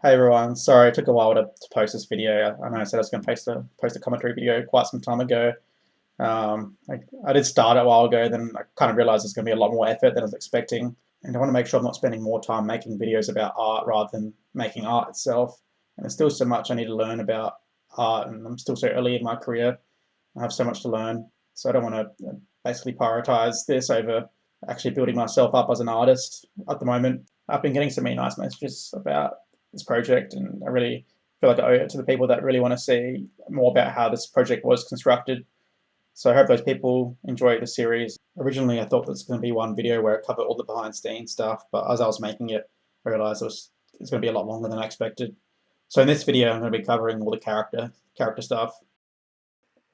Hey everyone, sorry it took a while to post this video. I know I said I was going to post a commentary video quite some time ago. I did start it a while ago, then I kind of realized it's going to be a lot more effort than I was expecting. And I want to make sure I'm not spending more time making videos about art rather than making art itself. And there's still so much I need to learn about art, and I'm still so early in my career. I have so much to learn, so I don't want to basically prioritize this over actually building myself up as an artist at the moment. I've been getting so many nice messages about this project, and I really feel like I owe it to the people that really want to see more about how this project was constructed. So I hope those people enjoy the series. Originally, I thought it was going to be one video where I covered all the behind scenes stuff, but as I was making it, I realized it's going to be a lot longer than I expected. So in this video, I'm going to be covering all the character stuff.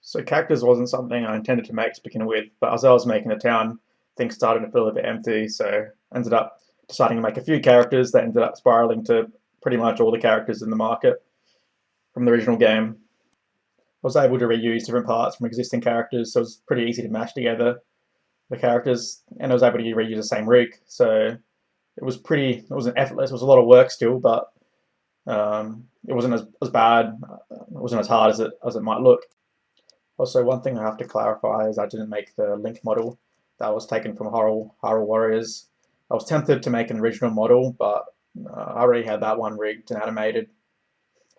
So characters wasn't something I intended to make to begin with, but as I was making the town, things started to feel a bit empty, so I ended up deciding to make a few characters that ended up spiraling to pretty much all the characters in the market from the original game. I was able to reuse different parts from existing characters, so it was pretty easy to mash together the characters, and I was able to reuse the same rig, so it wasn't effortless, it was a lot of work still, but it wasn't as bad, it wasn't as hard as it might look. Also, one thing I have to clarify is I didn't make the Link model that was taken from Hyrule Warriors. I was tempted to make an original model, but I already had that one rigged and animated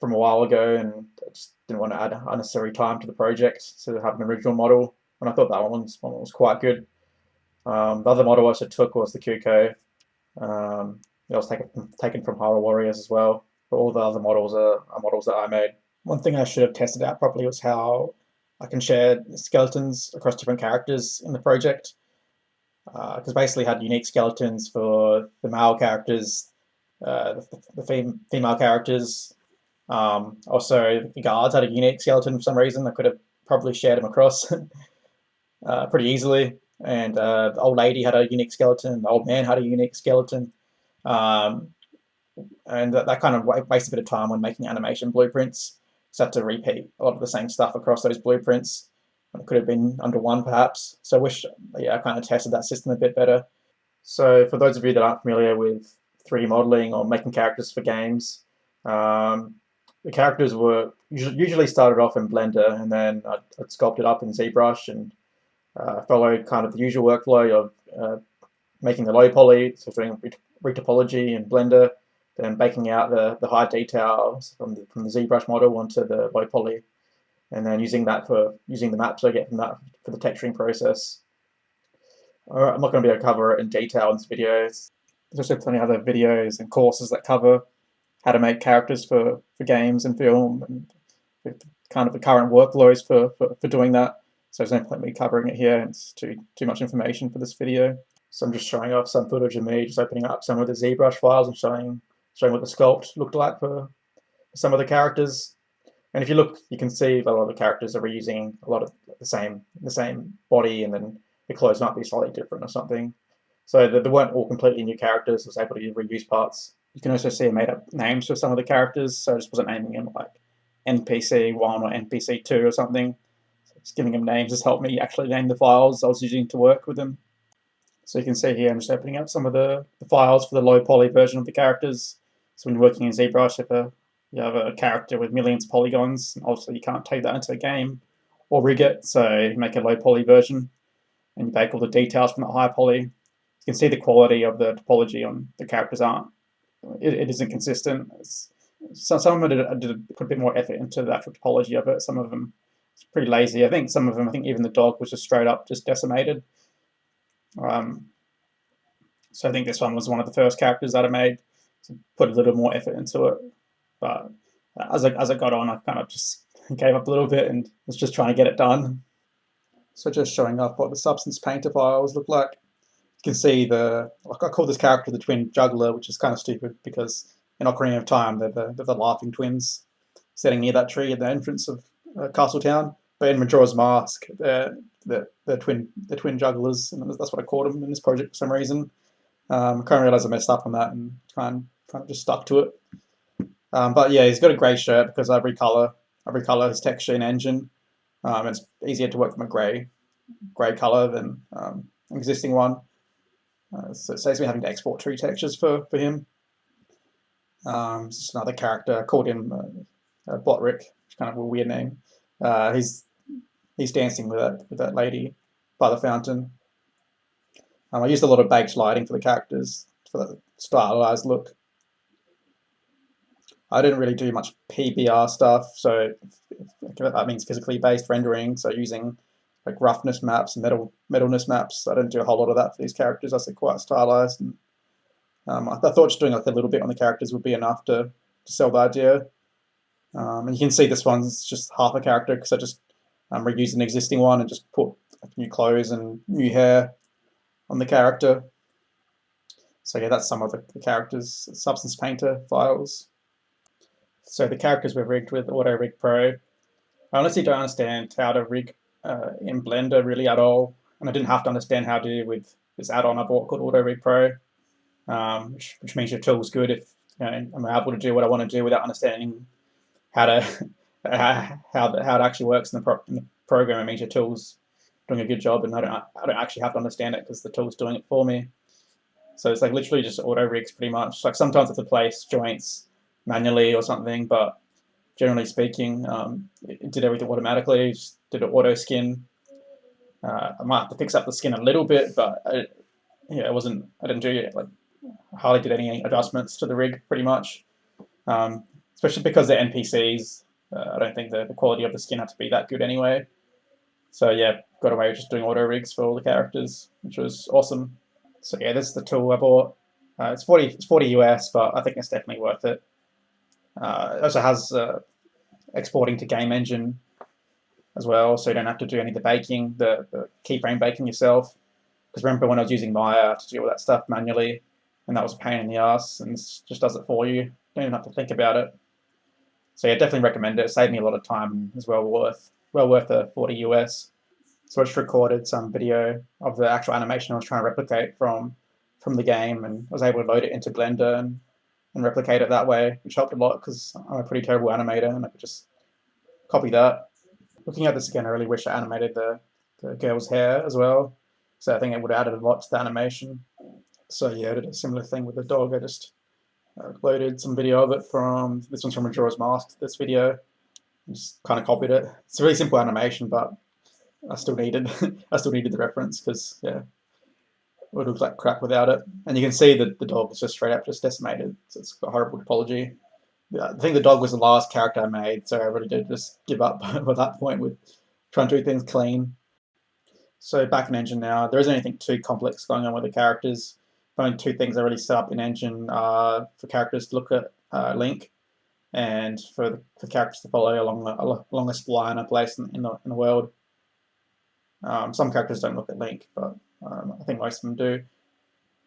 from a while ago, and I just didn't want to add unnecessary time to the project to have an original model. And I thought that one was quite good. The other model I also took was the Kyuko. It was taken from Hyrule Warriors as well. But all the other models are models that I made. One thing I should have tested out properly was how I can share skeletons across different characters in the project. Because basically I had unique skeletons for the male characters, the female characters. Also, the guards had a unique skeleton for some reason. I could have probably shared them across pretty easily. And the old lady had a unique skeleton. The old man had a unique skeleton. Um, and that kind of wastes a bit of time when making animation blueprints. So I had to repeat a lot of the same stuff across those blueprints. It could have been under one perhaps. So I wish, yeah, I kind of tested that system a bit better. So for those of you that aren't familiar with 3D modeling or making characters for games, um, the characters were usually started off in Blender, and then I'd sculpt it up in ZBrush and follow kind of the usual workflow of making the low poly, so doing retopology in Blender, then baking out the high details from the ZBrush model onto the low poly, and then using the maps I get from that for the texturing process. I'm not going to be able to cover it in detail in this video. There's also plenty of other videos and courses that cover how to make characters for games and film, and kind of the current workflows for doing that. So there's no point me covering it here. It's too much information for this video. So I'm just showing off some footage of me just opening up some of the ZBrush files and showing what the sculpt looked like for some of the characters. And if you look, you can see that a lot of the characters are reusing a lot of the same body, and then the clothes might be slightly different or something. So they weren't all completely new characters. I was able to reuse parts. You can also see I made up names for some of the characters, so I just wasn't naming them like NPC1 or NPC2 or something. So just giving them names has helped me actually name the files I was using to work with them. So you can see here I'm just opening up some of the files for the low poly version of the characters. So when you're working in ZBrush, if you have a character with millions of polygons, obviously you can't take that into the game or rig it, so you make a low poly version and you bake all the details from the high poly. You can see the quality of the topology on the characters aren't. It isn't consistent. Some of them I did put a bit more effort into the actual topology of it. Some of them it's pretty lazy. I think some of them, I think even the dog was just straight up just decimated. So I think this one was one of the first characters that I made. So put a little more effort into it, but as I got on, I kind of just gave up a little bit and was just trying to get it done. So just showing off what the Substance Painter files look like. You can see like I call this character the twin juggler, which is kind of stupid because in Ocarina of Time they're the laughing twins sitting near that tree at the entrance of Castletown. But in Majora's Mask, they're twin jugglers, and that's what I called them in this project for some reason. I kind of realised I messed up on that and kind of just stuck to it. But yeah, he's got a grey shirt because I recolor his texture in Engine. It's easier to work from a grey color than an existing one. So it saves me having to export tree textures for him. It's just another character. I called him Botrick, which is kind of a weird name. He's dancing with that lady by the fountain. I used a lot of baked lighting for the characters for the stylized look. I didn't really do much PBR stuff, so that means physically based rendering. So using like roughness maps and metalness maps. I didn't do a whole lot of that for these characters. I said quite stylized, and I thought just doing like a little bit on the characters would be enough to sell the idea. And you can see this one's just half a character because I just reused an existing one and just put like, new clothes and new hair on the character. So yeah, that's some of the characters' Substance Painter files. So the characters were rigged with Auto Rig Pro. I honestly don't understand how to rig in Blender really at all, and I didn't have to understand how to do with this add-on I bought called Auto Rig Pro, which means your tool's good if I'm able to do what I want to do without understanding how to how it actually works in the program. It means your tool's doing a good job, and I don't actually have to understand it because the tool's doing it for me. So it's like literally just auto rigs pretty much. Like sometimes I have to place joints manually or something, but generally speaking, it did everything automatically. Just did an auto skin. I might have to fix up the skin a little bit, but it wasn't. I didn't do like hardly did any adjustments to the rig pretty much. Especially because they're NPCs. I don't think the quality of the skin had to be that good anyway. So yeah, got away with just doing auto rigs for all the characters, which was awesome. So yeah, this is the tool I bought. It's 40 US, but I think it's definitely worth it. It also has exporting to game engine as well, so you don't have to do any of the baking, the keyframe baking yourself. Because remember when I was using Maya, I had to do all that stuff manually, and that was a pain in the ass, and this just does it for you. You don't even have to think about it. So yeah, definitely recommend it. It saved me a lot of time as well worth the 40 US. So I just recorded some video of the actual animation I was trying to replicate from the game, and I was able to load it into Blender and replicate it that way, which helped a lot because I'm a pretty terrible animator and I could just copy that. Looking at this again, I really wish I animated the girl's hair as well. So I think it would have added a lot to the animation. So yeah, I did a similar thing with the dog. I just loaded some video of it from, this one's from Majora's Mask, this video, and just kind of copied it. It's a really simple animation, but I still needed I still needed the reference because yeah, it would look like crap without it. And you can see that the dog is just straight up just decimated. So it's got horrible topology. I think the dog was the last character I made, so I really did just give up at that point with trying to do things clean. So back in Engine now, there isn't anything too complex going on with the characters. The only two things I really set up in Engine are for characters to look at Link, and for characters to follow along a spline I placed in the world. Some characters don't look at Link, but I think most of them do.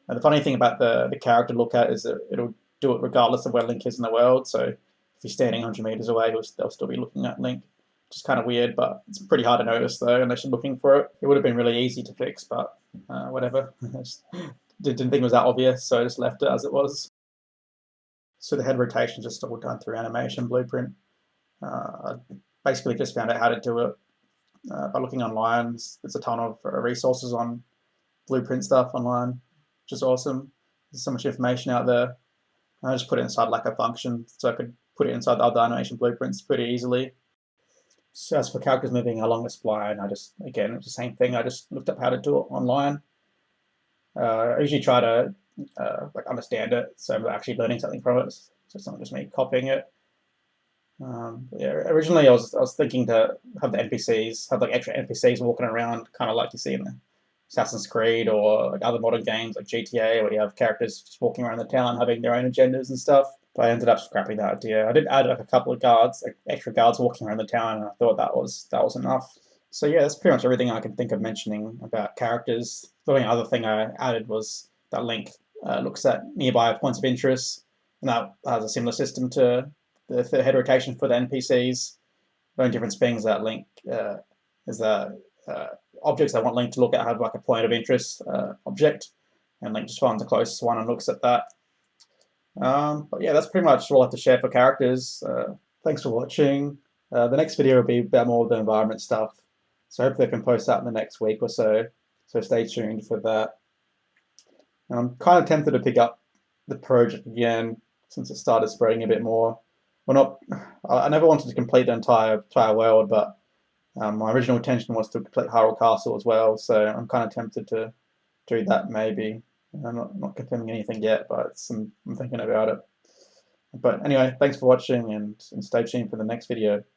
And the funny thing about the character look at is that it'll do it regardless of where Link is in the world. So if you're standing 100 meters away, they'll still be looking at Link, which is kind of weird, but it's pretty hard to notice though, unless you're looking for it. It would have been really easy to fix, but whatever. I just didn't think it was that obvious, so I just left it as it was. So the head rotation is just all done through Animation Blueprint. I basically just found out how to do it by looking online. There's a ton of resources on Blueprint stuff online, which is awesome. There's so much information out there. I just put it inside like a function, so I could put it inside the other animation blueprints pretty easily. So as for characters moving along the spline, again, it's the same thing. I just looked up how to do it online. I usually try to like understand it, so I'm actually learning something from it. So it's not just me copying it. Yeah, originally I was thinking to have the NPCs, have like extra NPCs walking around, kind of like you see in the Assassin's Creed or like other modern games like GTA, where you have characters just walking around the town having their own agendas and stuff. But I ended up scrapping that idea. I did add like a couple of guards, like extra guards walking around the town, and I thought that was enough. So yeah, that's pretty much everything I can think of mentioning about characters. The only other thing I added was that Link looks at nearby points of interest, and that has a similar system to the head rotation for the NPCs. The only difference being is that Link is that objects I want Link to look at have like a point of interest object, and Link just finds the closest one and looks at that. But yeah, that's pretty much all I have to share for characters. Thanks for watching. The next video will be about more of the environment stuff, so hopefully I can post that in the next week or so. So stay tuned for that. And I'm kind of tempted to pick up the project again, since it started spreading a bit more. Well, not. I never wanted to complete the entire world, but my original intention was to complete Hyrule Castle as well. So I'm kind of tempted to do that maybe. I'm not confirming anything yet, but I'm thinking about it. But anyway, thanks for watching and stay tuned for the next video.